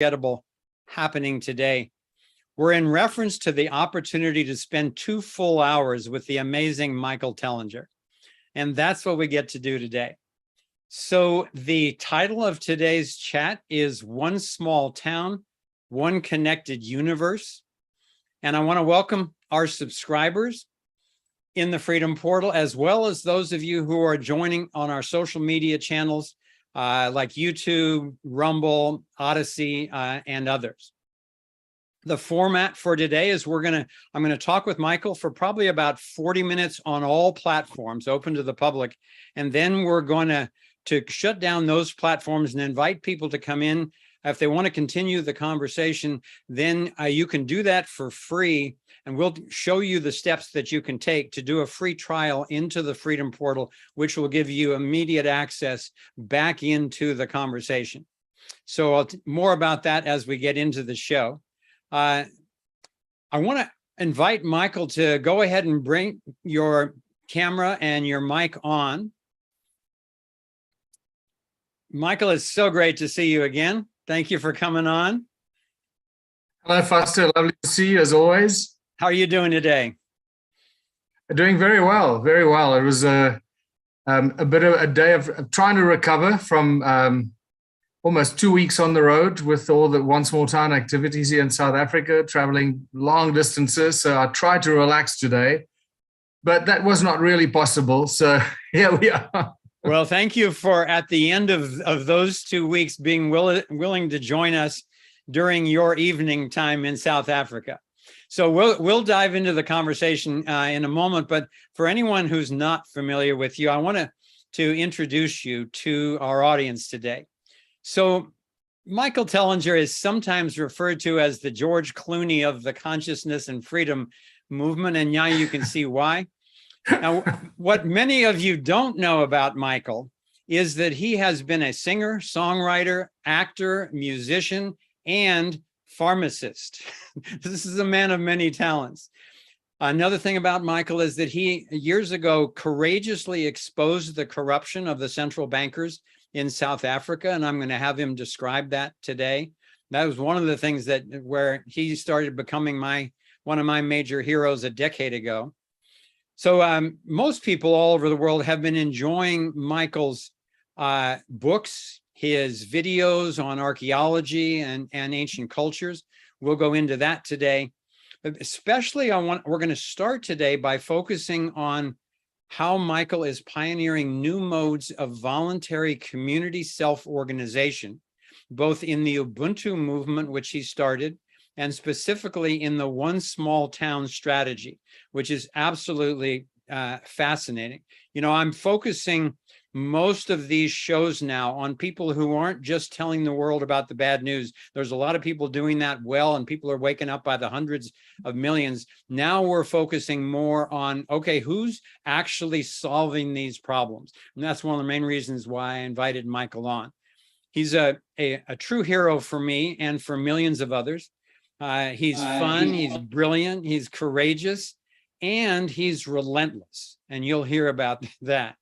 unforgettable happening today. We're in reference to the opportunity to spend 2 full hours with the amazing Michael Tellinger. And that's what we get to do today. So the title of today's chat is One Small Town, One Connected Universe. And I want to welcome our subscribers in the Freedom Portal, as well as those of you who are joining on our social media channels like YouTube, Rumble, Odyssey, and others. The format for today is I'm going to talk with Michael for probably about 40 minutes on all platforms open to the public. And then we're going to shut down those platforms and invite people to come in. If they want to continue the conversation, then you can do that for free. And we'll show you the steps that you can take to do a free trial into the Freedom Portal, which will give you immediate access back into the conversation. So more about that as we get into the show. I want to invite Michael to go ahead and bring your camera and your mic on. Michael, it's so great to see you again. Thank you for coming on. Hello, Foster. Lovely to see you as always. How are you doing today? Doing very well, very well. It was a bit of a day of trying to recover from almost 2 weeks on the road with all the One Small Town activities here in South Africa, traveling long distances. So I tried to relax today, but that was not really possible. So here we are. Well, thank you for, at the end of those 2 weeks, being willing to join us during your evening time in South Africa. So we'll dive into the conversation in a moment. But for anyone who's not familiar with you, I want to introduce you to our audience today. So Michael Tellinger is sometimes referred to as the George Clooney of the consciousness and freedom movement. And now you can see why. Now, what many of you don't know about Michael is that he has been a singer, songwriter, actor, musician, and pharmacist. This is a man of many talents. Another thing about Michael is that he, years ago, courageously exposed the corruption of the central bankers in South Africa, and I'm going to have him describe that today. That was one of the things where he started becoming one of my major heroes a decade ago. So most people all over the world have been enjoying Michael's books, his videos on archaeology and ancient cultures. We'll go into that today. But especially we're going to start today by focusing on how Michael is pioneering new modes of voluntary community self-organization, both in the Ubuntu movement, which he started, and specifically in the One Small Town strategy, which is absolutely fascinating. You know, I'm focusing most of these shows now on people who aren't just telling the world about the bad news. There's a lot of people doing that well, and people are waking up by the hundreds of millions. Now we're focusing more on, okay, who's actually solving these problems? And that's one of the main reasons why I invited Michael on. He's a true hero for me and for millions of others. He's fun, he's brilliant, he's courageous, and he's relentless. And you'll hear about that.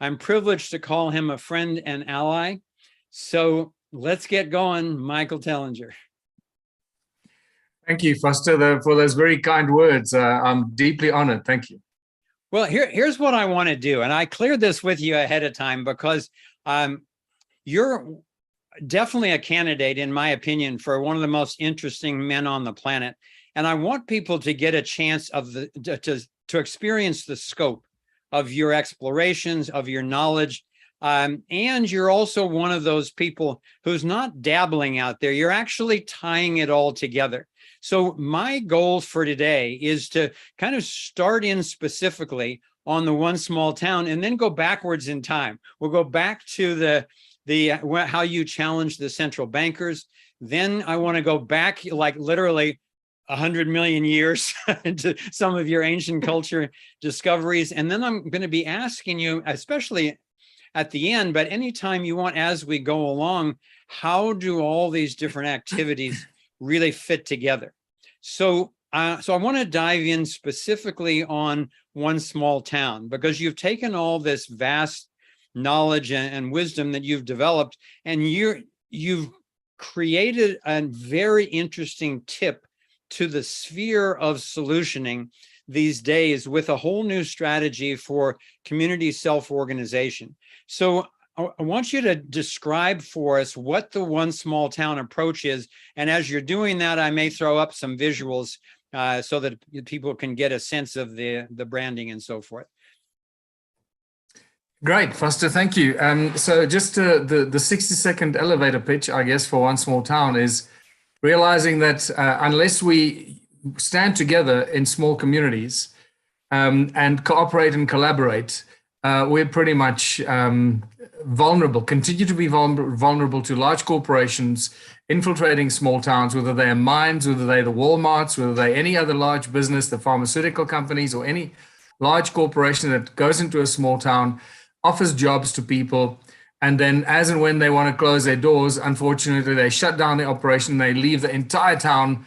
I'm privileged to call him a friend and ally. So let's get going, Michael Tellinger. Thank you, Foster, for those very kind words. I'm deeply honored. Thank you. Well, here's what I want to do. And I cleared this with you ahead of time because you're definitely a candidate, in my opinion, for one of the most interesting men on the planet. And I want people to get a chance to experience the scope of your explorations, of your knowledge. And you're also one of those people who's not dabbling out there. You're actually tying it all together. So my goal for today is to kind of start in specifically on the One Small Town and then go backwards in time. We'll go back to how you challenged the central bankers. Then I want to go back like literally 100 million years into some of your ancient culture discoveries. And then I'm going to be asking you, especially at the end, but anytime you want as we go along, how do all these different activities really fit together? So I want to dive in specifically on One Small Town, because you've taken all this vast knowledge and wisdom that you've developed, and you've created a very interesting tip to the sphere of solutioning these days with a whole new strategy for community self-organization. So I want you to describe for us what the one small town approach is. And as you're doing that, I may throw up some visuals so that people can get a sense of the branding and so forth. Great, Foster, thank you. So just the 60-second elevator pitch, I guess, for one small town is realizing that unless we stand together in small communities and cooperate and collaborate, we're pretty much vulnerable, continue to be vulnerable to large corporations infiltrating small towns, whether they're mines, whether they're the Walmarts, whether they're any other large business, the pharmaceutical companies, or any large corporation that goes into a small town, offers jobs to people, and then as and when they want to close their doors, unfortunately, they shut down the operation, they leave the entire town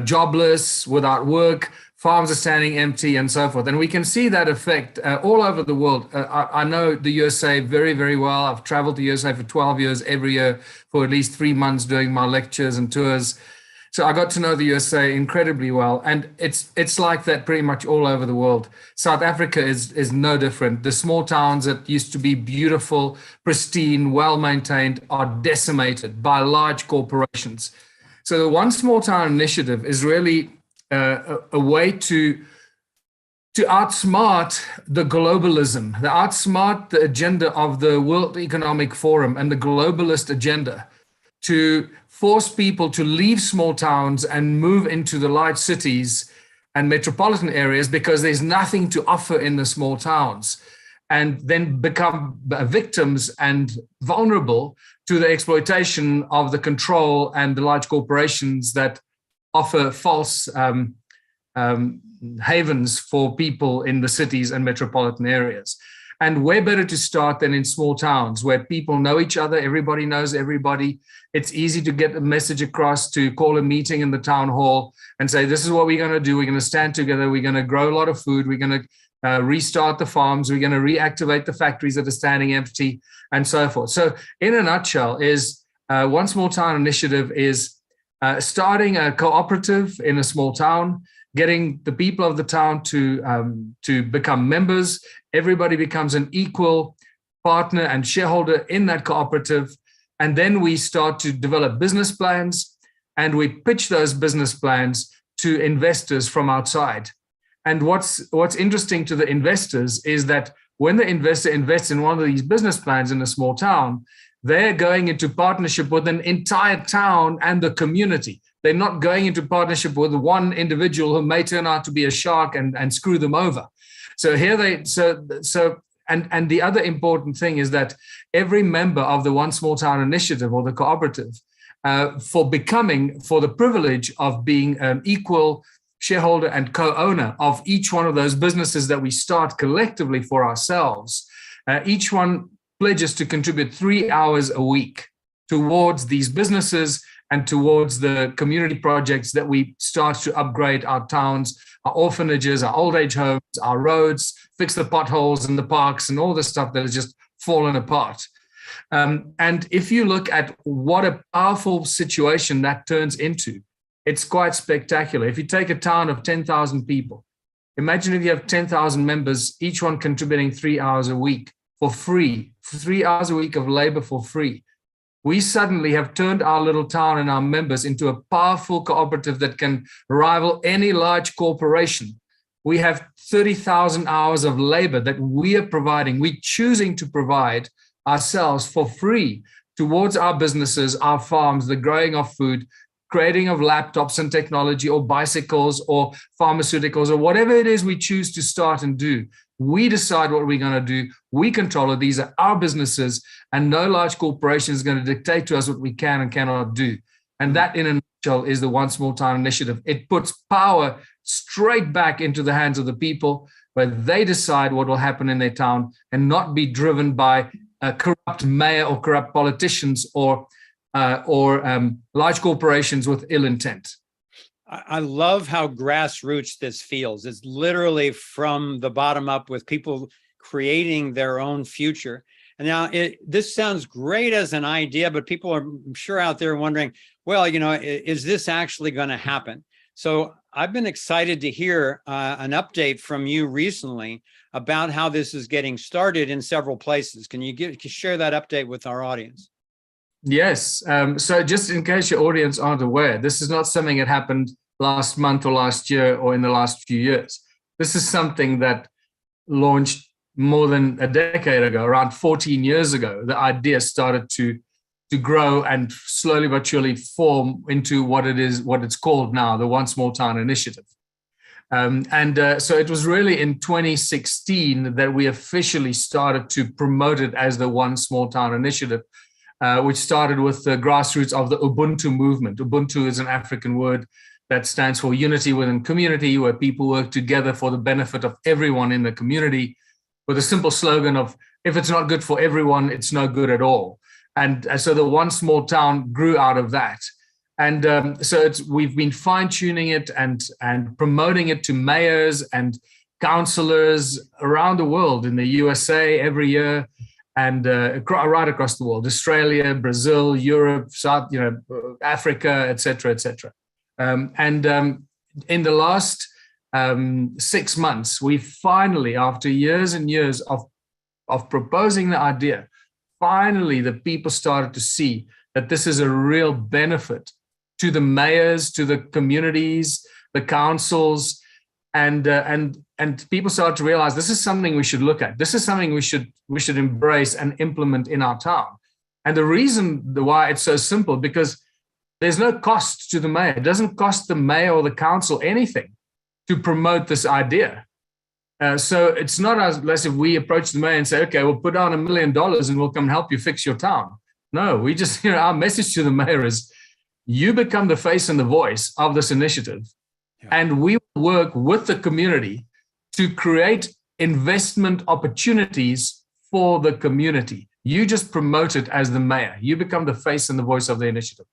jobless, without work, farms are standing empty, and so forth. And we can see that effect all over the world. I know the USA very, very well. I've traveled to the USA for 12 years, every year for at least 3 months doing my lectures and tours. So I got to know the USA incredibly well, and it's like that pretty much all over the world. South Africa is no different. The small towns that used to be beautiful, pristine, well-maintained are decimated by large corporations. So the One Small Town initiative is really a way to outsmart the globalism, to outsmart the agenda of the World Economic Forum and the globalist agenda, to force people to leave small towns and move into the large cities and metropolitan areas because there's nothing to offer in the small towns, and then become victims and vulnerable to the exploitation of the control and the large corporations that offer false havens for people in the cities and metropolitan areas. And where better to start than in small towns where people know each other, everybody knows everybody. It's easy to get a message across, to call a meeting in the town hall and say, this is what we're going to do. We're going to stand together. We're going to grow a lot of food. We're going to restart the farms. We're going to reactivate the factories that are standing empty, and so forth. So in a nutshell, is One Small Town initiative is starting a cooperative in a small town, getting the people of the town to become members. Everybody becomes an equal partner and shareholder in that cooperative. And then we start to develop business plans, and we pitch those business plans to investors from outside. And what's interesting to the investors is that when the investor invests in one of these business plans in a small town, they're going into partnership with an entire town and the community. They're not going into partnership with one individual who may turn out to be a shark and screw them over. So here and the other important thing is that every member of the One Small Town initiative or the cooperative, for the privilege of being an equal shareholder and co-owner of each one of those businesses that we start collectively for ourselves, each one pledges to contribute 3 hours a week towards these businesses and towards the community projects that we start to upgrade our towns, our orphanages, our old age homes, our roads, fix the potholes in the parks and all the stuff that has just fallen apart. And if you look at what a powerful situation that turns into, it's quite spectacular. If you take a town of 10,000 people, imagine if you have 10,000 members, each one contributing 3 hours a week for free, 3 hours a week of labor for free. We suddenly have turned our little town and our members into a powerful cooperative that can rival any large corporation. We have 30,000 hours of labor that we are providing. We're choosing to provide ourselves for free towards our businesses, our farms, the growing of food, creating of laptops and technology or bicycles or pharmaceuticals or whatever it is we choose to start and do. We decide what we're going to do. We control it. These are our businesses, and no large corporation is going to dictate to us what we can and cannot do. And that, in a nutshell, is the One Small Town initiative. It puts power straight back into the hands of the people, where they decide what will happen in their town and not be driven by a corrupt mayor or corrupt politicians or large corporations with ill intent. I love how grassroots this feels. It's literally from the bottom up, with people creating their own future. Now, this sounds great as an idea, but people are, I'm sure, out there wondering, well, is this actually going to happen? So I've been excited to hear an update from you recently about how this is getting started in several places. Can you share that update with our audience? Yes. So just in case your audience aren't aware, this is not something that happened last month or last year or in the last few years. This is something that launched more than a decade ago, around 14 years ago. The idea started to grow and slowly but surely form into what it's called now, the One Small Town Initiative. So it was really in 2016 that we officially started to promote it as the One Small Town Initiative, which started with the grassroots of the Ubuntu movement. Ubuntu is an African word that stands for unity within community, where people work together for the benefit of everyone in the community, with a simple slogan of, if it's not good for everyone, it's no good at all. And so the One Small Town grew out of that. And we've been fine-tuning it and promoting it to mayors and councillors around the world, in the USA every year, and right across the world, Australia, Brazil, Europe, South, Africa, et cetera, et cetera. In the last 6 months, we finally, after years and years of proposing the idea, finally the people started to see that this is a real benefit to the mayors, to the communities, the councils, and people started to realize this is something we should look at. This is something we should embrace and implement in our town. And the reason why it's so simple, because there's no cost to the mayor. It doesn't cost the mayor or the council anything to promote this idea. So it's not unless if we approach the mayor and say, okay, we'll put down $1 million and we'll come help you fix your town. No, we just, our message to the mayor is, you become the face and the voice of this initiative. Yeah. And we work with the community to create investment opportunities for the community. You just promote it as the mayor. You become the face and the voice of the initiative.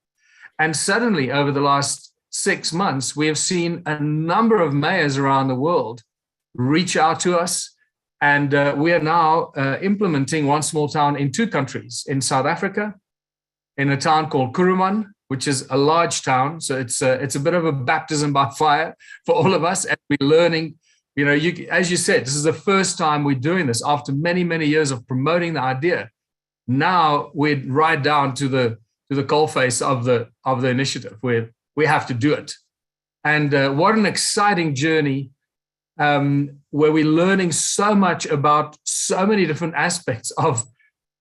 And suddenly, over the last 6 months, we have seen a number of mayors around the world reach out to us. And we are now implementing One Small Town in 2 countries, in South Africa, in a town called Kuruman, which is a large town. So it's a bit of a baptism by fire for all of us. And we're learning, as you said, this is the first time we're doing this after many, many years of promoting the idea. Now we're right down to the coalface of the initiative, where we have to do it. And what an exciting journey, where we're learning so much about so many different aspects of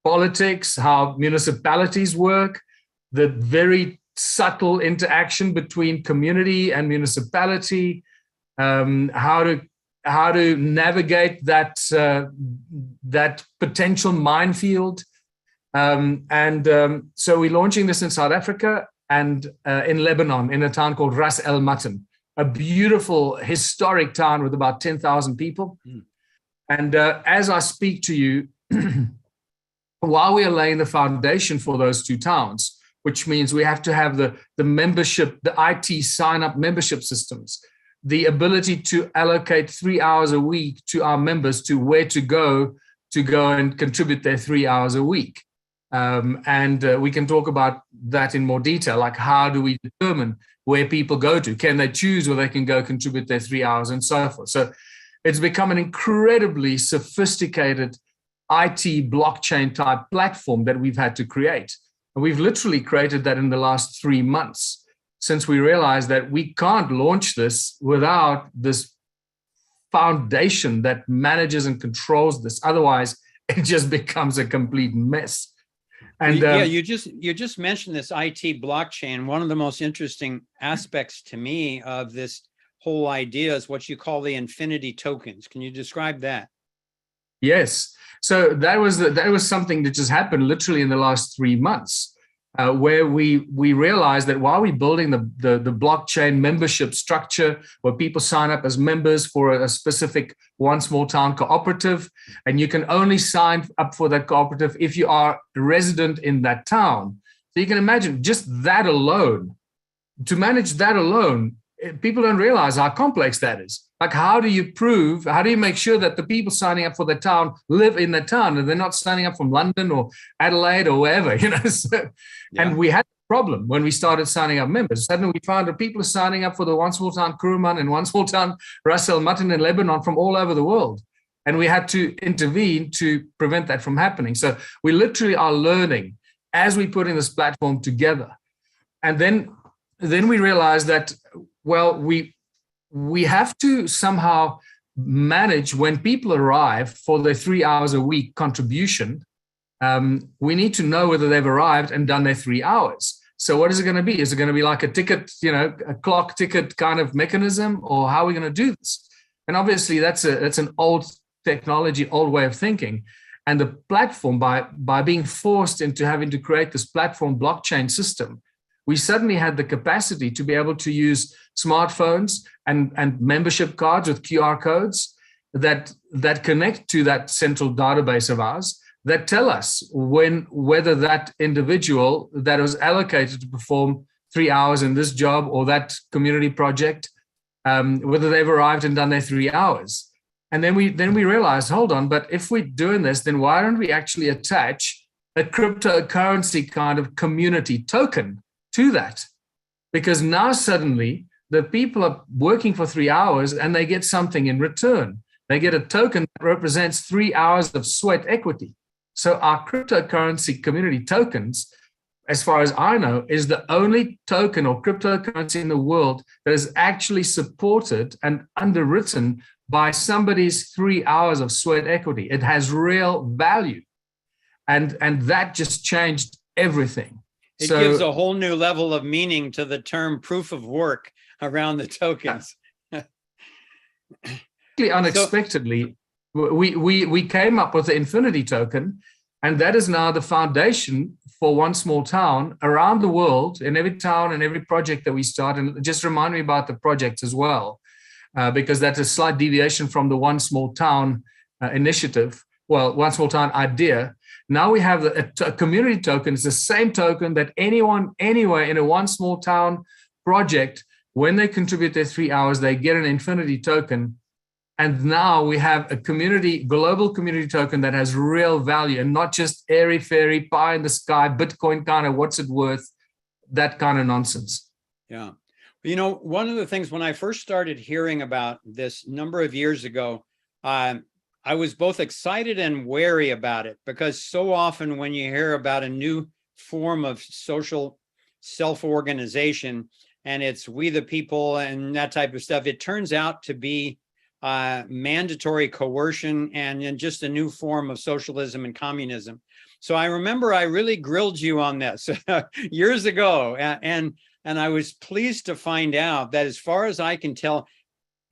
politics, how municipalities work, the very subtle interaction between community and municipality, how to navigate that potential minefield. So we're launching this in South Africa and in Lebanon, in a town called Ras El Matan, a beautiful historic town with about 10,000 people. Mm. And as I speak to you, while we are laying the foundation for those 2 towns, which means we have to have the membership, the IT sign-up membership systems, the ability to allocate 3 hours a week to our members to where to go and contribute their 3 hours a week. We can talk about that in more detail, like how do we determine where people go to? Can they choose where they can go contribute their 3 hours and so forth? So it's become an incredibly sophisticated IT blockchain type platform that we've had to create. And we've literally created that in the last 3 months, since we realized that we can't launch this without this foundation that manages and controls this. Otherwise, it just becomes a complete mess. And you just mentioned this IT blockchain. One of the most interesting aspects to me of this whole idea is what you call the infinity tokens. Can you describe that? Yes. So that was something that just happened literally in the last 3 months, where we realized that while we're building the blockchain membership structure, where people sign up as members for a specific One Small Town cooperative, and you can only sign up for that cooperative if you are a resident in that town. So you can imagine just that alone, to manage that alone, people don't realize how complex that is. Like, how do you make sure that the people signing up for the town live in the town and they're not signing up from London or Adelaide or wherever, So, And we had a problem when we started signing up members. Suddenly we found that people are signing up for the One Small Town Kuruman and One Small Town Ras El Mutton in Lebanon from all over the world. And we had to intervene to prevent that from happening. So we literally are learning as we put in this platform together. And then we realized that, well, we have to somehow manage when people arrive for their 3 hours a week contribution. We need to know whether they've arrived and done their 3 hours. So what is it going to be? Is it going to be like a ticket, a clock ticket kind of mechanism, or how are we going to do this? And obviously that's an old technology, old way of thinking. And the platform, by being forced into having to create this platform blockchain system, we suddenly had the capacity to be able to use smartphones and membership cards with QR codes that connect to that central database of ours that tell us whether that individual that was allocated to perform 3 hours in this job or that community project, whether they've arrived and done their 3 hours. And then we realized, hold on, but if we're doing this, then why don't we actually attach a cryptocurrency kind of community token to that? Because now suddenly the people are working for 3 hours and they get something in return. They get a token that represents 3 hours of sweat equity. So our cryptocurrency community tokens, as far as I know, is the only token or cryptocurrency in the world that is actually supported and underwritten by somebody's 3 hours of sweat equity. It has real value. And that just changed everything. It gives a whole new level of meaning to the term proof of work around the tokens. Unexpectedly, we came up with the Infinity token, and that is now the foundation for One Small Town around the world, in every town and every project that we start. And just remind me about the projects as well, because that's a slight deviation from the One Small Town initiative. Well, One Small Town idea. Now we have a community token. It's the same token that anyone, anywhere in a One Small Town project, when they contribute their 3 hours, they get an Infinity token. And now we have a global community token that has real value and not just airy-fairy, pie in the sky, Bitcoin kind of what's it worth, that kind of nonsense. Yeah. One of the things when I first started hearing about this number of years ago, I was both excited and wary about it, because so often when you hear about a new form of social self-organization and it's we the people and that type of stuff, it turns out to be mandatory coercion and just a new form of socialism and communism. So I remember I really grilled you on this years ago, and I was pleased to find out that, as far as I can tell,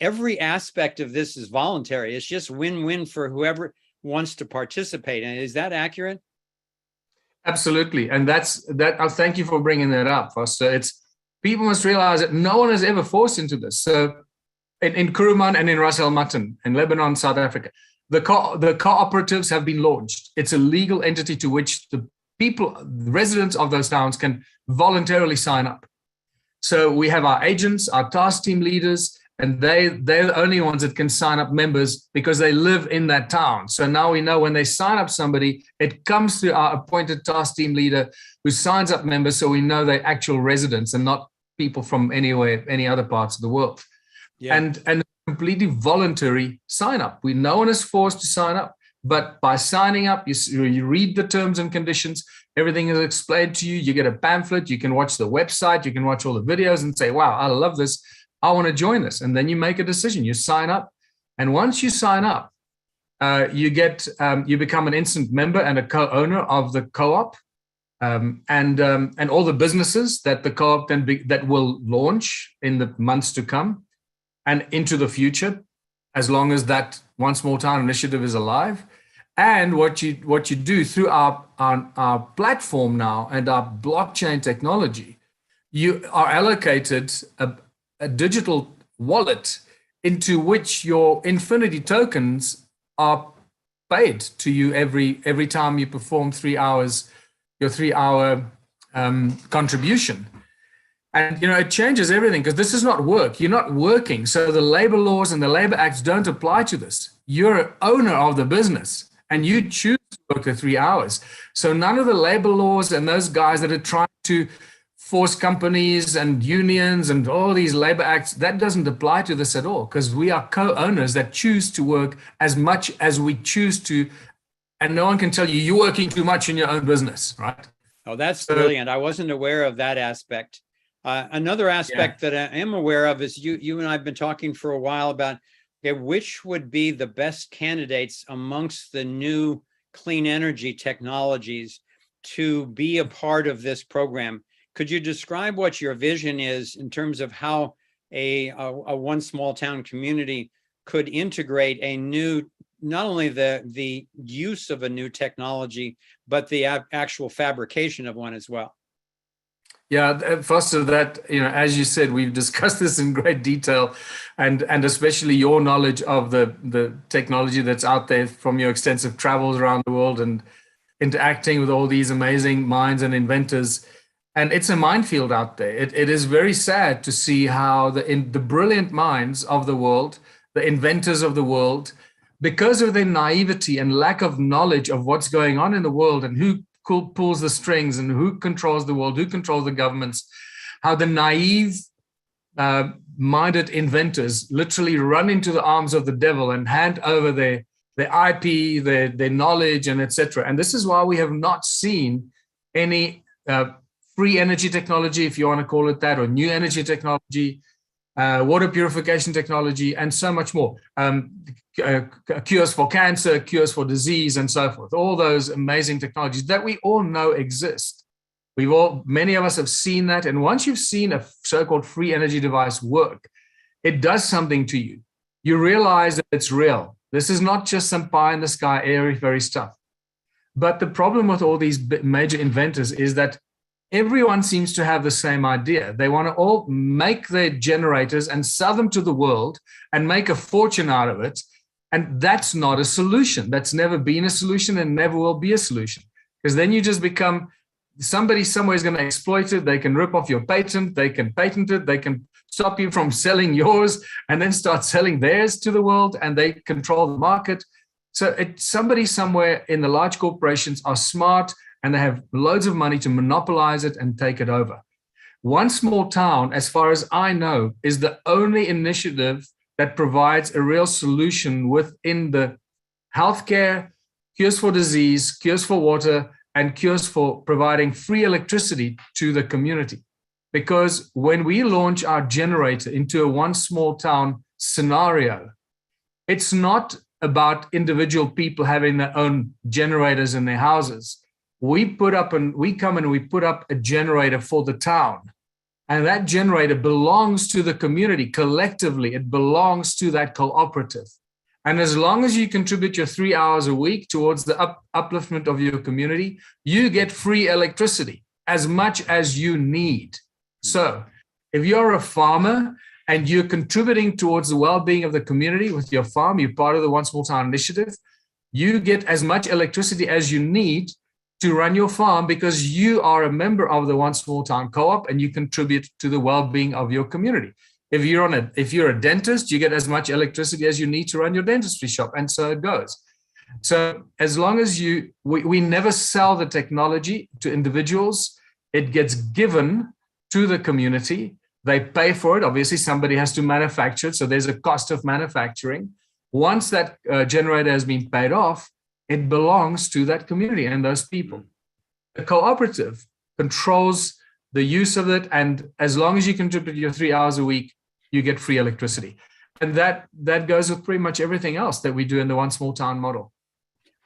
every aspect of this is voluntary. It's just win-win for whoever wants to participate. And is that accurate? Absolutely. And that's that. Thank you for bringing that up, Foster. People must realize that no one is ever forced into this. So in Kuruman and in Ras El Mutton, in Lebanon, South Africa, the cooperatives have been launched. It's a legal entity to which the residents of those towns can voluntarily sign up. So we have our agents, our task team leaders, and they're the only ones that can sign up members because they live in that town. So now we know when they sign up somebody, it comes through our appointed task team leader who signs up members, so we know they're actual residents and not people from anywhere, any other parts of the world. Yeah. And completely voluntary sign up. No one is forced to sign up, but by signing up, you read the terms and conditions. Everything is explained to you. You get a pamphlet. You can watch the website. You can watch all the videos and say, wow, I love this. I want to join this. And then you make a decision. You sign up. And once you sign up, you become an instant member and a co-owner of the co-op, and all the businesses that the co-op that will launch in the months to come and into the future, as long as that One Small Town initiative is alive. And what you do through our platform now and our blockchain technology, you are allocated a digital wallet into which your Infinity tokens are paid to you every time you perform 3 hours, your 3 hour contribution. And, it changes everything because this is not work. You're not working. So the labor laws and the labor acts don't apply to this. You're an owner of the business and you choose to work the 3 hours. So none of the labor laws and those guys that are trying to force companies and unions and all these labor acts, that doesn't apply to this at all, because we are co-owners that choose to work as much as we choose to. And no one can tell you you're working too much in your own business, right? Oh, that's brilliant. I wasn't aware of that aspect. Another aspect that I am aware of is you and I have been talking for a while about which would be the best candidates amongst the new clean energy technologies to be a part of this program. Could you describe what your vision is in terms of how a one small town community could integrate a new, not only the use of a new technology, but the actual fabrication of one as well? Yeah, Foster, that, as you said, we've discussed this in great detail, and especially your knowledge of the technology that's out there from your extensive travels around the world and interacting with all these amazing minds and inventors. And it's a minefield out there. It is very sad to see how the brilliant minds of the world, the inventors of the world, because of their naivety and lack of knowledge of what's going on in the world and who pulls the strings and who controls the world, who controls the governments, how the naive minded inventors literally run into the arms of the devil and hand over their IP, their knowledge, and etc. And this is why we have not seen any free energy technology, if you want to call it that, or new energy technology, water purification technology, and so much more. Cures for cancer, cures for disease, and so forth. All those amazing technologies that we all know exist. Many of us have seen that. And once you've seen a so-called free energy device work, it does something to you. You realize that it's real. This is not just some pie in the sky, airy, fairy stuff. But the problem with all these major inventors is that everyone seems to have the same idea. They want to all make their generators and sell them to the world and make a fortune out of it. And that's not a solution. That's never been a solution and never will be a solution. Because then you just become, somebody somewhere is going to exploit it. They can rip off your patent. They can patent it. They can stop you from selling yours and then start selling theirs to the world, and they control the market. So somebody somewhere in the large corporations are smart and they have loads of money to monopolize it and take it over. One Small Town, as far as I know, is the only initiative that provides a real solution within the healthcare, cures for disease, cures for water, and cures for providing free electricity to the community. Because when we launch our generator into a One Small Town scenario, it's not about individual people having their own generators in their houses. We put up a generator for the town. And that generator belongs to the community collectively. It belongs to that cooperative. And as long as you contribute your 3 hours a week towards the upliftment of your community, you get free electricity as much as you need. So if you're a farmer and you're contributing towards the well-being of the community with your farm, you're part of the One Small Town initiative, you get as much electricity as you need to run your farm because you are a member of the One Small Town co-op and you contribute to the well-being of your community. If you're a dentist, you get as much electricity as you need to run your dentistry shop, and so it goes. So as long as we never sell the technology to individuals, it gets given to the community. They pay for it. Obviously, somebody has to manufacture it, so there's a cost of manufacturing. Once that generator has been paid off, it belongs to that community and those people. The cooperative controls the use of it, and as long as you contribute your 3 hours a week, you get free electricity. And that goes with pretty much everything else that we do in the One Small Town model.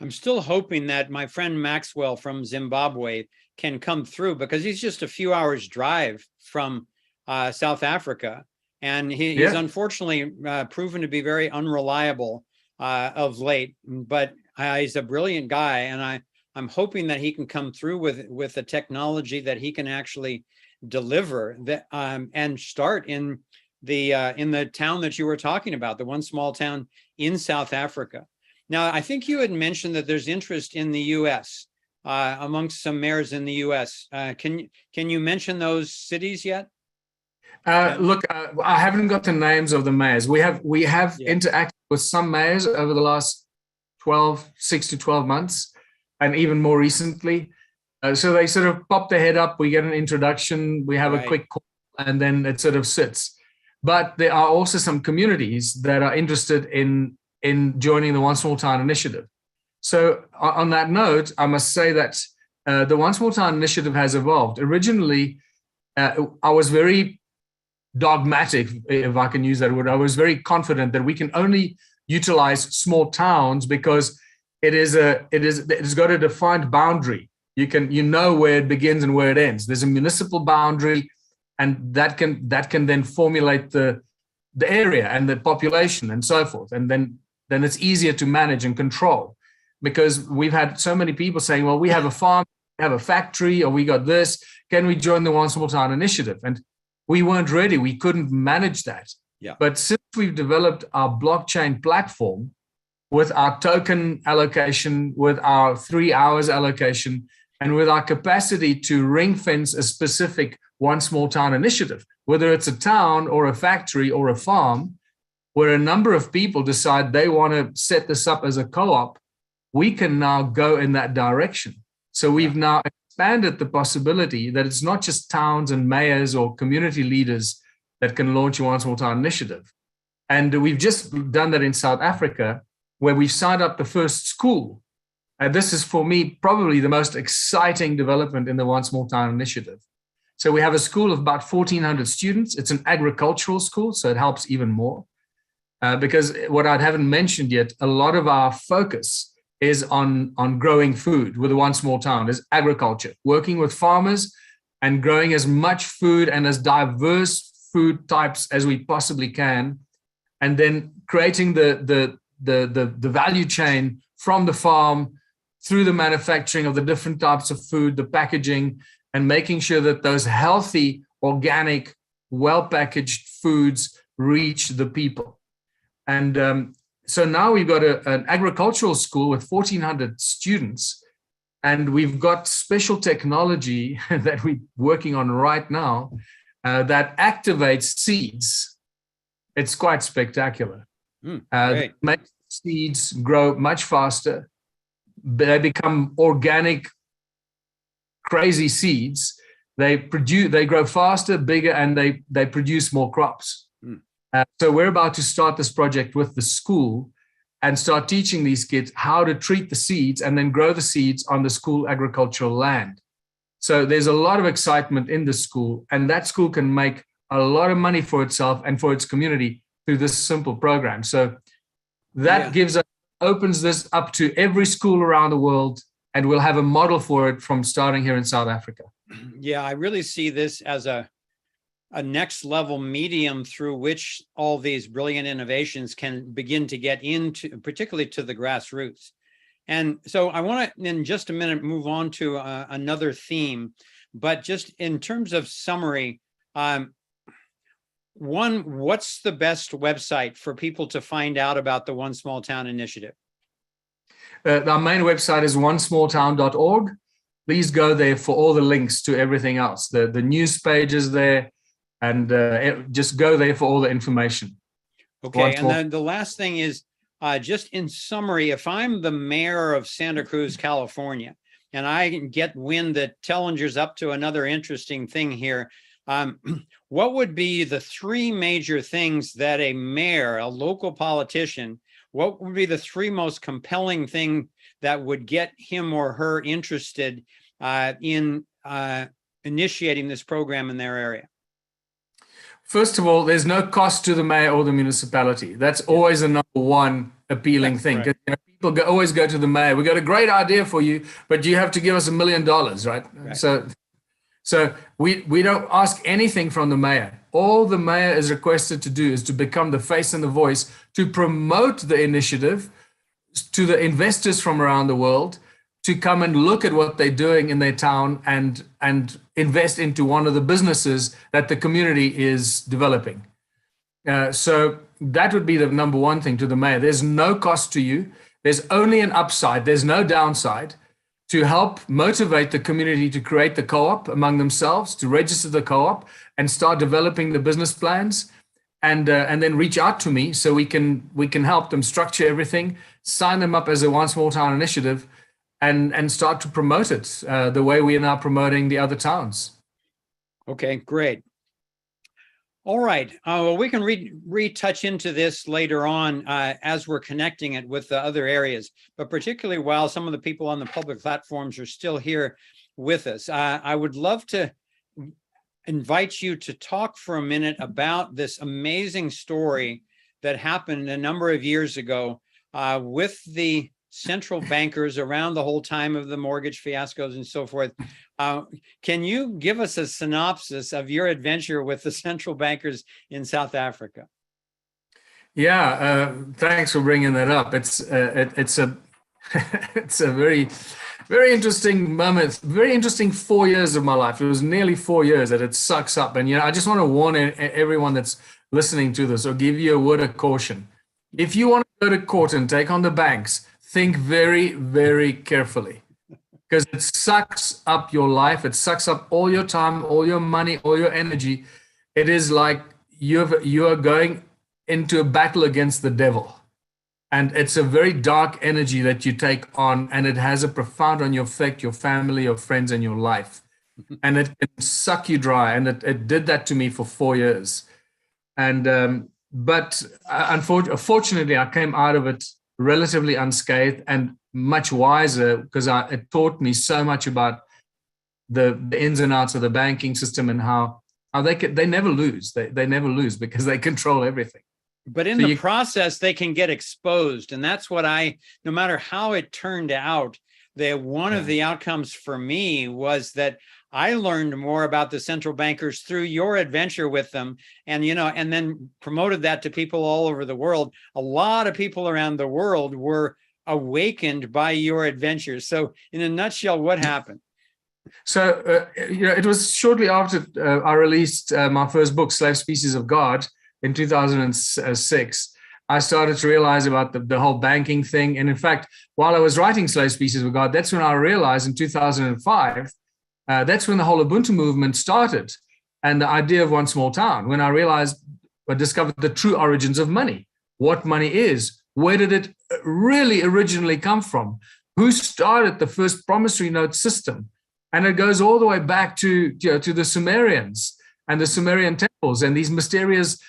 I'm still hoping that my friend Maxwell from Zimbabwe can come through, because he's just a few hours drive from South Africa. And he's unfortunately proven to be very unreliable of late, but he's a brilliant guy, and I'm hoping that he can come through with a technology that he can actually deliver that and start in the town that you were talking about, the One Small Town in South Africa. Now, I think you had mentioned that there's interest in the U.S. Amongst some mayors in the U.S. Can you mention those cities yet? Look, I haven't got the names of the mayors. We have Yeah. interacted with some mayors over the last 6 to 12 months, and even more recently. So they sort of pop their head up. We get an introduction. We have a quick call, and then it sort of sits. But there are also some communities that are interested in joining the One Small Town initiative. So on that note, I must say that the One Small Town initiative has evolved. Originally, I was very dogmatic, if I can use that word. I was very confident that we can only utilize small towns because it's got a defined boundary. You know where it begins and where it ends. There's a municipal boundary, and that can then formulate the area and the population and so forth. And then it's easier to manage and control, because we've had so many people saying, well, we have a farm, we have a factory, or we got this. Can we join the One Small Town initiative? And we weren't ready. We couldn't manage that. Yeah. But since we've developed our blockchain platform with our token allocation, with our 3 hours allocation, and with our capacity to ring fence a specific One Small Town initiative, whether it's a town or a factory or a farm, where a number of people decide they want to set this up as a co-op, we can now go in that direction. So we've now expanded the possibility that it's not just towns and mayors or community leaders that can launch a One Small Town initiative. And we've just done that in South Africa, where we've signed up the first school. And this is, for me, probably the most exciting development in the One Small Town initiative. So we have a school of about 1,400 students. It's an agricultural school, so it helps even more. Because what I haven't mentioned yet, a lot of our focus is on growing food with the One Small Town, is agriculture, working with farmers and growing as much food and as diverse food types as we possibly can, and then creating the value chain from the farm through the manufacturing of the different types of food, the packaging, and making sure that those healthy, organic, well-packaged foods reach the people. And so now we've got an agricultural school with 1,400 students, and we've got special technology that we're working on right now that activates seeds. It's quite spectacular. It makes seeds grow much faster. They become organic, crazy seeds. They grow faster, bigger, and they produce more crops. So we're about to start this project with the school and start teaching these kids how to treat the seeds and then grow the seeds on the school agricultural land. So there's a lot of excitement in the school, and that school can make a lot of money for itself and for its community through this simple program. So that opens this up to every school around the world, and we'll have a model for it from starting here in South Africa. Yeah, I really see this as a next level medium through which all these brilliant innovations can begin to get into, particularly to the grassroots. And so I want to, in just a minute, move on to another theme, but just in terms of summary, what's the best website for people to find out about the One Small Town initiative? Our main website is onesmalltown.org. Please go there for all the links to everything else. The news page is there, and just go there for all the information. Okay, and then the last thing is, just in summary, if I'm the mayor of Santa Cruz, California, and I get wind that Tellinger's up to another interesting thing here, what would be the three major things that a mayor, a local politician, what would be the three most compelling thing that would get him or her interested in initiating this program in their area? First of all, there's no cost to the mayor or the municipality. That's always the number one appealing thing. Right. People always go to the mayor. We got a great idea for you, but you have to give us $1 million, right? So we don't ask anything from the mayor. All the mayor is requested to do is to become the face and the voice to promote the initiative to the investors from around the world, to come and look at what they're doing in their town and invest into one of the businesses that the community is developing. So that would be the number one thing to the mayor. There's no cost to you. There's only an upside. There's no downside, to help motivate the community to create the co-op among themselves, to register the co-op, and start developing the business plans, and then reach out to me so we can help them structure everything, sign them up as a One Small Town initiative, and start to promote it the way we are now promoting the other towns. Okay, great. All right. Well, we can retouch into this later on as we're connecting it with the other areas, but particularly while some of the people on the public platforms are still here with us. I would love to invite you to talk for a minute about this amazing story that happened a number of years ago with the central bankers around the whole time of the mortgage fiascos and so forth. Can you give us a synopsis of your adventure with the central bankers in South Africa? Yeah, thanks for bringing that up. It's a it's a very interesting moment, very interesting 4 years of my life. It was nearly 4 years that it sucks up. And, I just want to warn everyone that's listening to this, or give you a word of caution. If you want to go to court and take on the banks, think very, very carefully, because it sucks up your life. It sucks up all your time, all your money, all your energy. It is like you are going into a battle against the devil. And it's a very dark energy that you take on, and it has a profound on your effect, your family, your friends, and your life. And it can suck you dry. And it did that to me for 4 years. And but unfortunately, I came out of it relatively unscathed and much wiser, because it taught me so much about the ins and outs of the banking system, and how they never lose. They never lose because they control everything. But in the process, they can get exposed. And that's what no matter how it turned out, one of the outcomes for me was that I learned more about the central bankers through your adventure with them, and and then promoted that to people all over the world. A lot of people around the world were awakened by your adventures. So in a nutshell, what happened? So it was shortly after I released my first book, Slave Species of God, in 2006. I started to realize about the whole banking thing. And in fact, while I was writing Slave Species of God, that's when I realized in 2005, that's when the whole Ubuntu movement started, and the idea of One Small Town, when I discovered the true origins of money, what money is, where did it really originally come from, who started the first promissory note system. And it goes all the way back to the Sumerians and the Sumerian temples, and these mysterious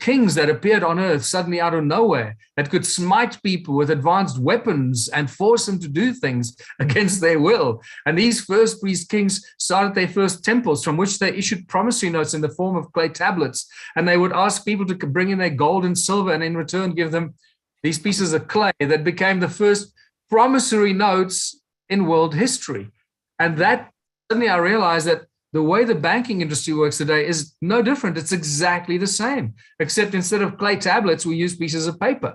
kings that appeared on earth suddenly out of nowhere, that could smite people with advanced weapons and force them to do things against their will. And these first priest kings started their first temples, from which they issued promissory notes in the form of clay tablets. And they would ask people to bring in their gold and silver, and in return give them these pieces of clay that became the first promissory notes in world history. And that suddenly I realized that the way the banking industry works today is no different. It's exactly the same, except instead of clay tablets, we use pieces of paper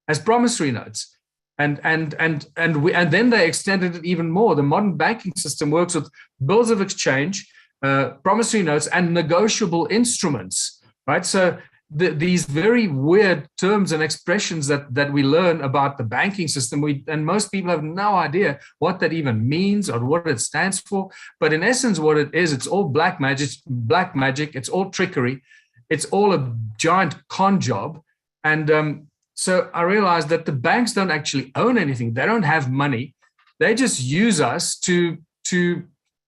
as promissory notes. And then they extended it even more. The modern banking system works with bills of exchange, promissory notes, and negotiable instruments, right? So these very weird terms and expressions that we learn about the banking system, and most people have no idea what that even means or what it stands for. But in essence, what it is, it's all black magic, it's all trickery, it's all a giant con job. And so I realized that the banks don't actually own anything. They don't have money. They just use us to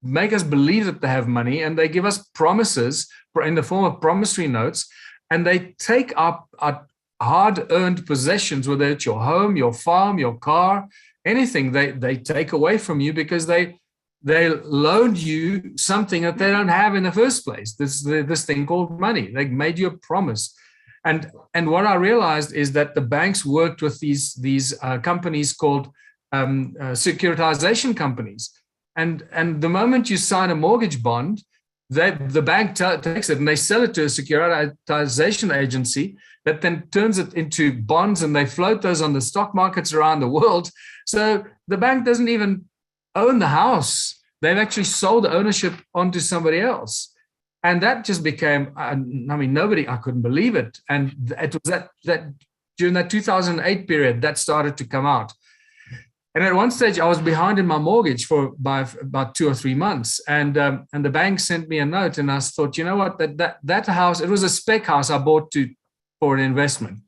make us believe that they have money, and they give us promises in the form of promissory notes. And they take up our hard-earned possessions, whether it's your home, your farm, your car, anything. They take away from you because they loaned you something that they don't have in the first place. This thing called money. They made you a promise. And what I realized is that the banks worked with these companies called securitization companies. And the moment you sign a mortgage bond, the bank takes it and they sell it to a securitization agency that then turns it into bonds, and they float those on the stock markets around the world. So the bank doesn't even own the house. They've actually sold the ownership onto somebody else. And that just became, I couldn't believe it. And it was that during that 2008 period that started to come out. And at one stage, I was behind in my mortgage by about 2 or 3 months, and the bank sent me a note, and I thought, you know what, that house, it was a spec house I bought for an investment,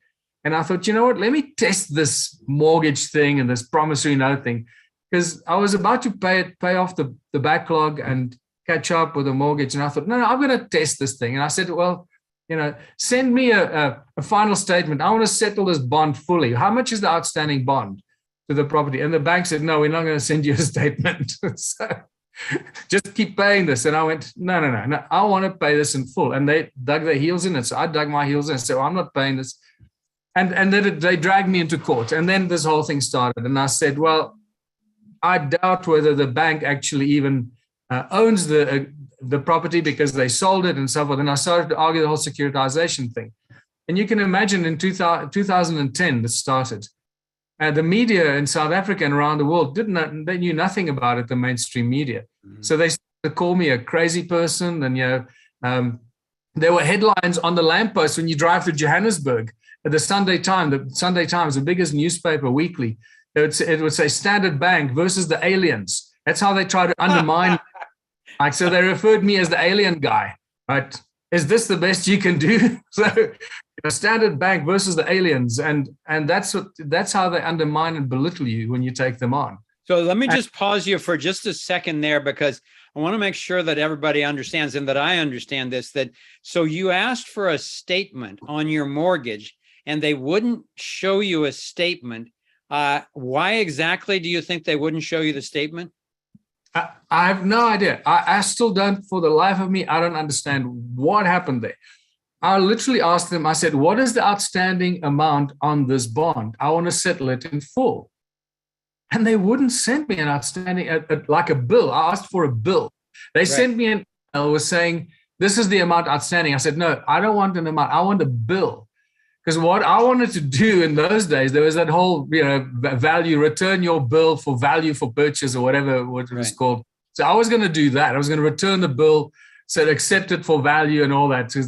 and I thought, you know what, let me test this mortgage thing and this promissory note thing, because I was about to pay off the backlog and catch up with the mortgage, and I thought, no, I'm going to test this thing, and I said, well, send me a final statement. I want to settle this bond fully. How much is the outstanding bond to the property? And the bank said, no, we're not going to send you a statement. So just keep paying this. And I went, no, I want to pay this in full. And they dug their heels in it. So I dug my heels in and said, well, I'm not paying this. And then they dragged me into court. And then this whole thing started. And I said, well, I doubt whether the bank actually even owns the property, because they sold it and so forth. And I started to argue the whole securitization thing. And you can imagine in 2010, this started. The media in South Africa and around the world they knew nothing about it, the mainstream media. Mm-hmm. So they started to call me a crazy person. And, there were headlines on the lamppost when you drive to Johannesburg at the Sunday Times, the biggest newspaper weekly. It would say Standard Bank versus the aliens. That's how they try to undermine. So they referred me as the alien guy, right? Is this the best you can do? So Standard Bank versus the aliens, and that's how they undermine and belittle you when you take them on. So let me just pause you for just a second there, because I want to make sure that everybody understands, and that I understand this, so you asked for a statement on your mortgage and they wouldn't show you a statement. Why exactly do you think they wouldn't show you the statement? I have no idea. I still don't, for the life of me, I don't understand what happened there. I literally asked them, I said, what is the outstanding amount on this bond? I want to settle it in full. And they wouldn't send me an outstanding, like a bill. I asked for a bill. They sent me an email was saying, this is the amount outstanding. I said, no, I don't want an amount. I want a bill. Because what I wanted to do in those days, there was that whole, value, return your bill for value for purchase or whatever it was called. So I was going to do that. I was going to return the bill, said accept it for value and all that. So,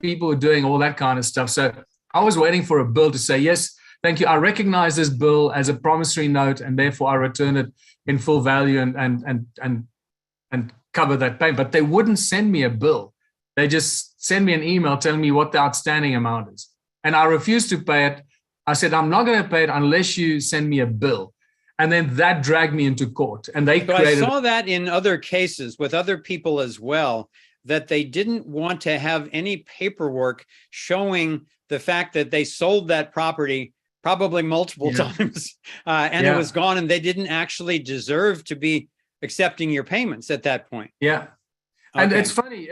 people were doing all that kind of stuff. So I was waiting for a bill to say, yes, thank you. I recognize this bill as a promissory note, and therefore I return it in full value and cover that payment. But they wouldn't send me a bill. They just send me an email telling me what the outstanding amount is. And I refused to pay it. I said, I'm not going to pay it unless you send me a bill. And then that dragged me into court. And they created. I saw that in other cases with other people as well, that they didn't want to have any paperwork showing the fact that they sold that property probably multiple times and it was gone, and they didn't actually deserve to be accepting your payments at that point. Yeah. And it's funny,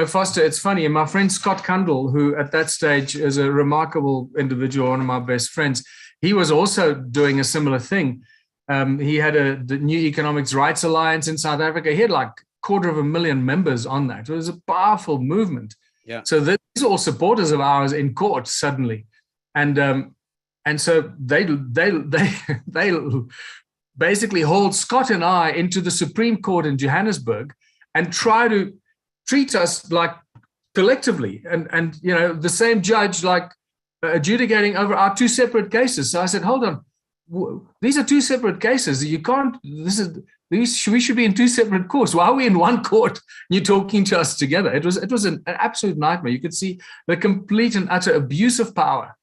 Foster, it's funny. And my friend Scott Kundle, who at that stage is a remarkable individual, one of my best friends, he was also doing a similar thing. He had the New Economics Rights Alliance in South Africa. He had like 250,000 members on that. It was a powerful movement. Yeah. So these are all supporters of ours in court suddenly. And so they basically hauled Scott and I into the Supreme Court in Johannesburg and try to treat us like collectively, and the same judge like adjudicating over our two separate cases. So I said, hold on, these are two separate cases. You can't. We should be in two separate courts. Why are we in one court? You're talking to us together. It was an absolute nightmare. You could see the complete and utter abuse of power.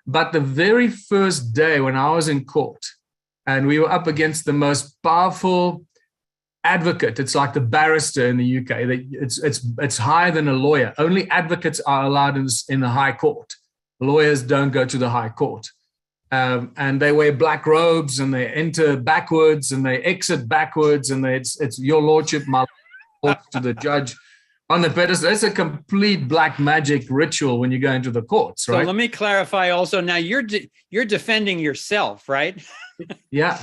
But the very first day when I was in court, and we were up against the most powerful advocate, it's like the barrister in the UK. It's higher than a lawyer. Only advocates are allowed in the High Court. Lawyers don't go to the High Court. And they wear black robes, and they enter backwards, and they exit backwards, and it's your lordship, my lord, to the judge on the pedestal. It's a complete black magic ritual when you go into the courts, right? So let me clarify also. Now you're defending yourself, right? Yeah.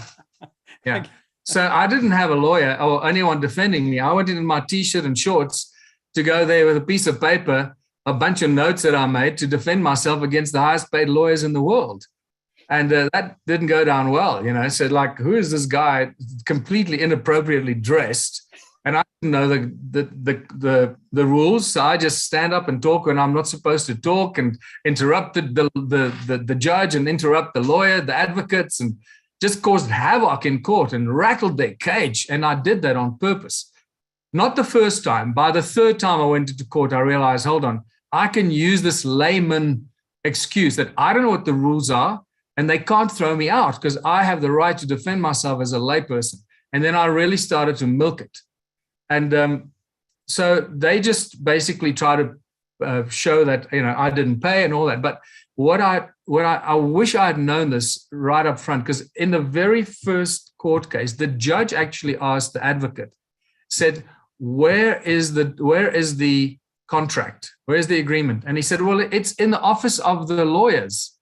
So I didn't have a lawyer or anyone defending me. I went in my T-shirt and shorts to go there with a piece of paper, a bunch of notes that I made to defend myself against the highest paid lawyers in the world. And that didn't go down well. I said, like, who is this guy completely inappropriately dressed? And I didn't know the rules. So I just stand up and talk when I'm not supposed to talk, and interrupt the judge and interrupt the lawyer, the advocates. And just caused havoc in court and rattled their cage. And I did that on purpose. Not the first time. By the third time I went into court, I realized, hold on, I can use this layman excuse that I don't know what the rules are and they can't throw me out because I have the right to defend myself as a layperson. And then I really started to milk it. And so they just basically try to show that, I didn't pay and all that. But what I wish I had known this right up front, because in the very first court case, the judge actually asked the advocate, said, where is the contract? Where's the agreement? And he said, well, it's in the office of the lawyers.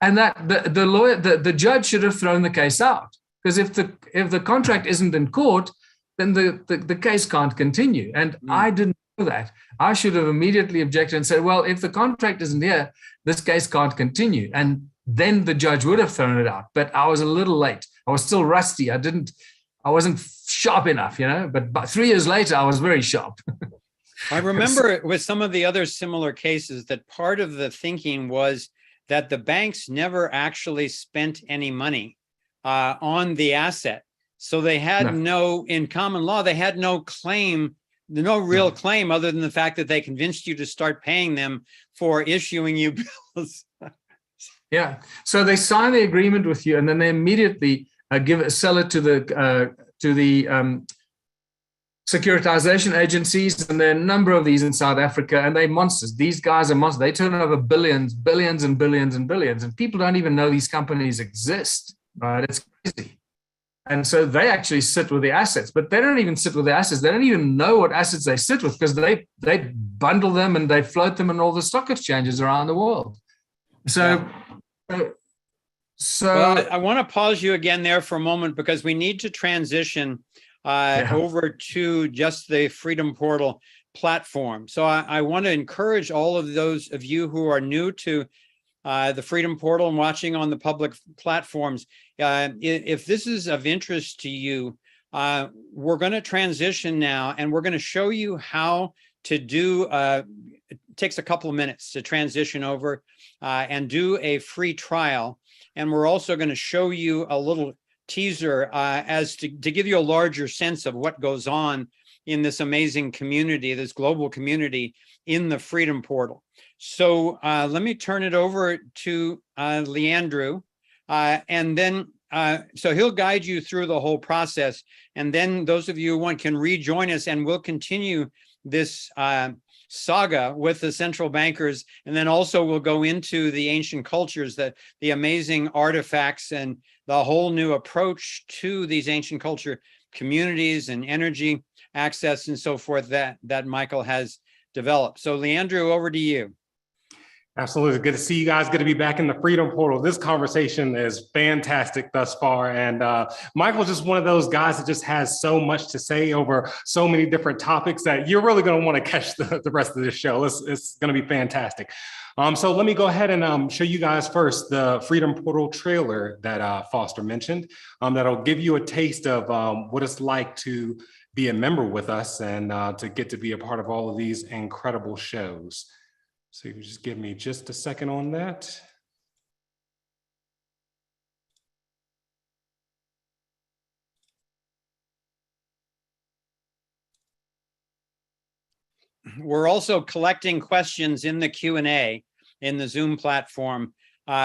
And that the judge should have thrown the case out, because if the contract isn't in court, then the case can't continue. And I didn't know that. I should have immediately objected and said, well, if the contract isn't here, this case can't continue. And then the judge would have thrown it out. But I was a little late. I was still rusty. I wasn't sharp enough, but 3 years later, I was very sharp. I remember with some of the other similar cases that part of the thinking was that the banks never actually spent any money on the asset. So they had in common law, they had no claim, no real claim other than the fact that they convinced you to start paying them for issuing you bills. Yeah. So they sign the agreement with you and then they immediately sell it to the securitization agencies, and there are a number of these in South Africa, and they're monsters. These guys are monsters. They turn over billions and billions, and people don't even know these companies exist, right? It's crazy. And so they actually sit with the assets, but they don't even sit with the assets. They don't even know what assets they sit with, because they bundle them and they float them in all the stock exchanges around the world. So well, I want to pause you again there for a moment, because we need to transition over to just the Freedom Portal platform. So I want to encourage all of those of you who are new to the Freedom Portal and watching on the public platforms. If this is of interest to you, we're going to transition now, and we're going to show you how to do, it takes a couple of minutes to transition over and do a free trial. And we're also going to show you a little teaser as to give you a larger sense of what goes on in this amazing community, this global community in the Freedom Portal. So let me turn it over to Leandro, and then so he'll guide you through the whole process. And then those of you who want can rejoin us, and we'll continue this saga with the central bankers. And then also we'll go into the ancient cultures, the amazing artifacts and the whole new approach to these ancient culture communities and energy access and so forth that Michael has developed. So Leandro, over to you. Absolutely. Good to see you guys. Good to be back in the Freedom Portal. This conversation is fantastic thus far. And Michael's just one of those guys that just has so much to say over so many different topics that you're really going to want to catch the rest of this show. It's going to be fantastic. So let me go ahead and show you guys first the Freedom Portal trailer that Foster mentioned. That'll give you a taste of what it's like to be a member with us and to get to be a part of all of these incredible shows. So you just give me just a second on that. We're also collecting questions in the Q&A in the Zoom platform.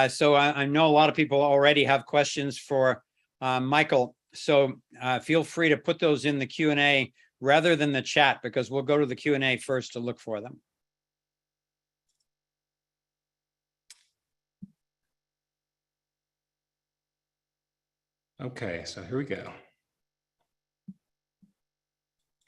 So I know a lot of people already have questions for Michael. So feel free to put those in the Q&A rather than the chat, because we'll go to the Q&A first to look for them. Okay, so here we go.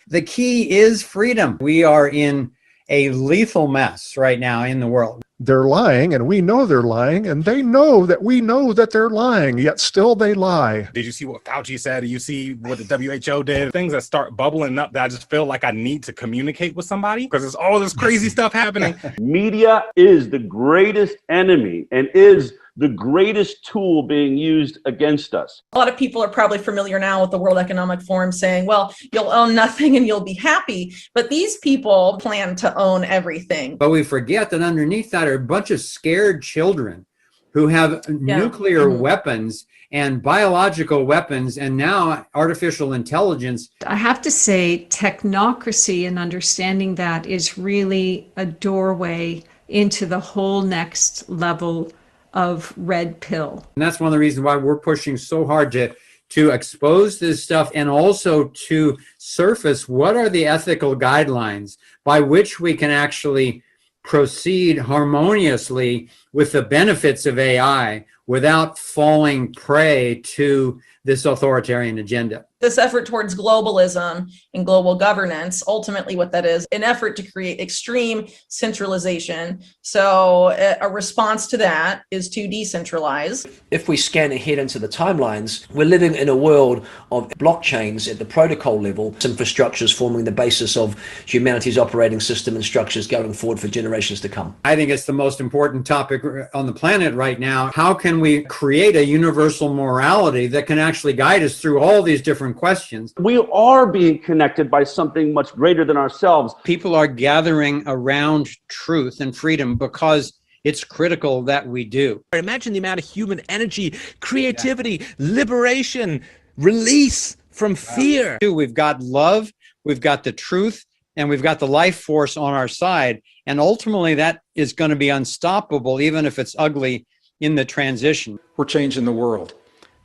The key is freedom. We are in a lethal mess right now in the world. They're lying, and we know they're lying, and they know that we know that they're lying, yet still they lie. Did you see what Fauci said? You see what the WHO did? Things that start bubbling up that I just feel like I need to communicate with somebody because there's all this crazy stuff happening. Media is the greatest enemy and is the greatest tool being used against us. A lot of people are probably familiar now with the World Economic Forum saying, well, you'll own nothing and you'll be happy. But these people plan to own everything. But we forget that underneath that are a bunch of scared children who have nuclear Mhm. weapons and biological weapons and now artificial intelligence. I have to say, technocracy and understanding that is really a doorway into the whole next level of red pill. And that's one of the reasons why we're pushing so hard to expose this stuff and also to surface what are the ethical guidelines by which we can actually proceed harmoniously with the benefits of AI without falling prey to this authoritarian agenda. This effort towards globalism and global governance, ultimately what that is, an effort to create extreme centralization. So a response to that is to decentralize. If we scan ahead into the timelines, we're living in a world of blockchains at the protocol level, infrastructures forming the basis of humanity's operating system and structures going forward for generations to come. I think it's the most important topic on the planet right now. How can we create a universal morality that can actually guide us through all these different questions? We are being connected by something much greater than ourselves. People are gathering around truth and freedom because it's critical that we do. Imagine the amount of human energy, creativity, liberation, release from fear. We've got love, we've got the truth, and we've got the life force on our side. And ultimately, that is going to be unstoppable, even if it's ugly in the transition. We're changing the world.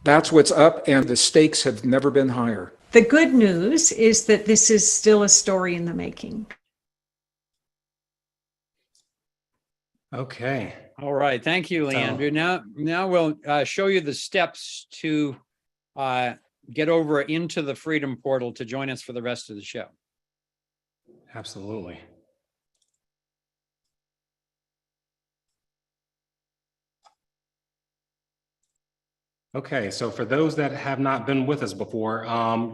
That's what's up, and the stakes have never been higher. The good news is that this is still a story in the making. Okay. All right. Thank you, Leandro. Now we'll show you the steps to get over into the Freedom Portal to join us for the rest of the show. Absolutely. Okay, so for those that have not been with us before,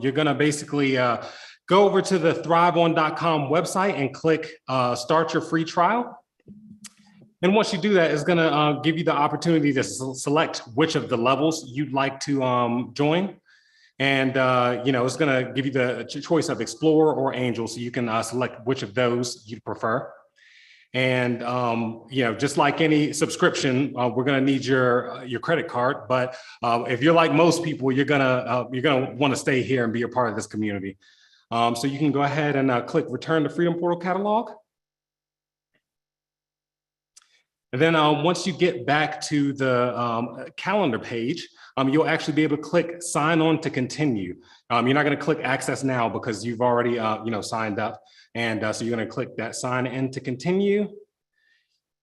you're going to basically go over to the thriveon.com website and click start your free trial. And once you do that, it's going to give you the opportunity to select which of the levels you'd like to join. And, it's going to give you the choice of Explorer or Angel, so you can select which of those you prefer. And, just like any subscription, we're going to need your credit card. But if you're like most people, you're going to want to stay here and be a part of this community. So you can go ahead and click Return to Freedom Portal Catalog. And then once you get back to the calendar page, you'll actually be able to click Sign On to Continue. You're not going to click Access Now because you've already signed up. And so you're going to click that Sign In to Continue.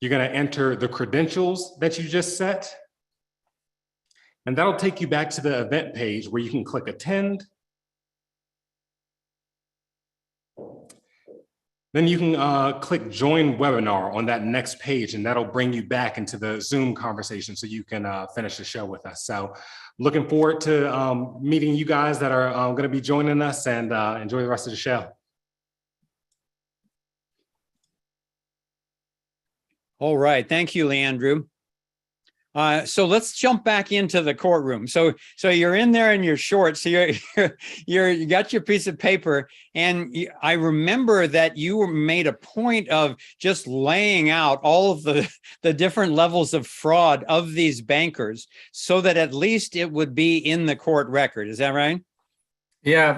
You're going to enter the credentials that you just set. And that'll take you back to the event page where you can click Attend. Then you can click Join Webinar on that next page, and that'll bring you back into the Zoom conversation so you can finish the show with us. So looking forward to meeting you guys that are going to be joining us, and enjoy the rest of the show. All right. Thank you, Leandro. So let's jump back into the courtroom. So you're in there in your shorts. So you got your piece of paper, and I remember that you made a point of just laying out all of the different levels of fraud of these bankers, so that at least it would be in the court record. Is that right? Yeah.